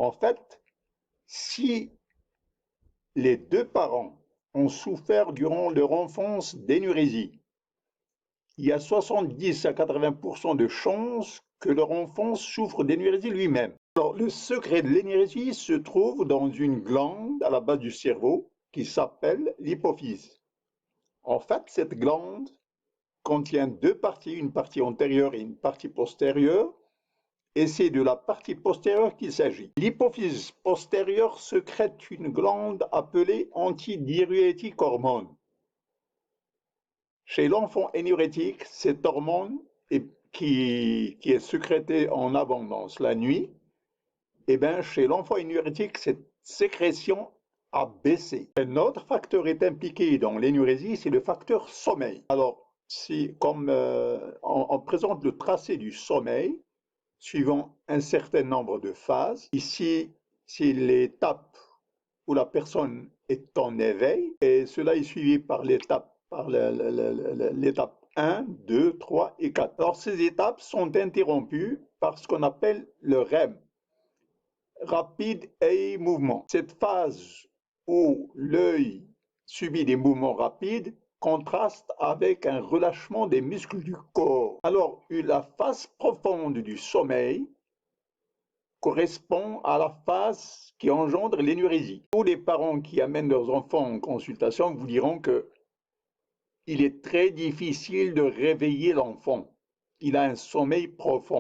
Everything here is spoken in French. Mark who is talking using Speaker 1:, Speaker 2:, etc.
Speaker 1: En fait, si les deux parents ont souffert durant leur enfance d'énurésie, il y a 70 à 80% de chances que leur enfant souffre d'énurésie lui-même. Alors, le secret de l'énurésie se trouve dans une glande à la base du cerveau qui s'appelle l'hypophyse. En fait, cette glande contient deux parties, une partie antérieure et une partie postérieure, et c'est de la partie postérieure qu'il s'agit. L'hypophyse postérieure sécrète une glande appelée antidiurétique hormone. Chez l'enfant énurétique, cette hormone qui est sécrétée en abondance la nuit, et bien chez l'enfant énurétique, cette sécrétion a baissé. Un autre facteur est impliqué dans l'énurésie, c'est le facteur sommeil. Alors, si, comme on présente le tracé du sommeil, suivant un certain nombre de phases, ici, c'est l'étape où la personne est en éveil, et cela est suivi par l'étape 1, 2, 3 et 4. Alors, ces étapes sont interrompues par ce qu'on appelle le REM, Rapid Eye Movement. Cette phase où l'œil subit des mouvements rapides contraste avec un relâchement des muscles du corps. Alors, la phase profonde du sommeil correspond à la phase qui engendre l'énurésie. Tous les parents qui amènent leurs enfants en consultation vous diront que il est très difficile de réveiller l'enfant. Il a un sommeil profond.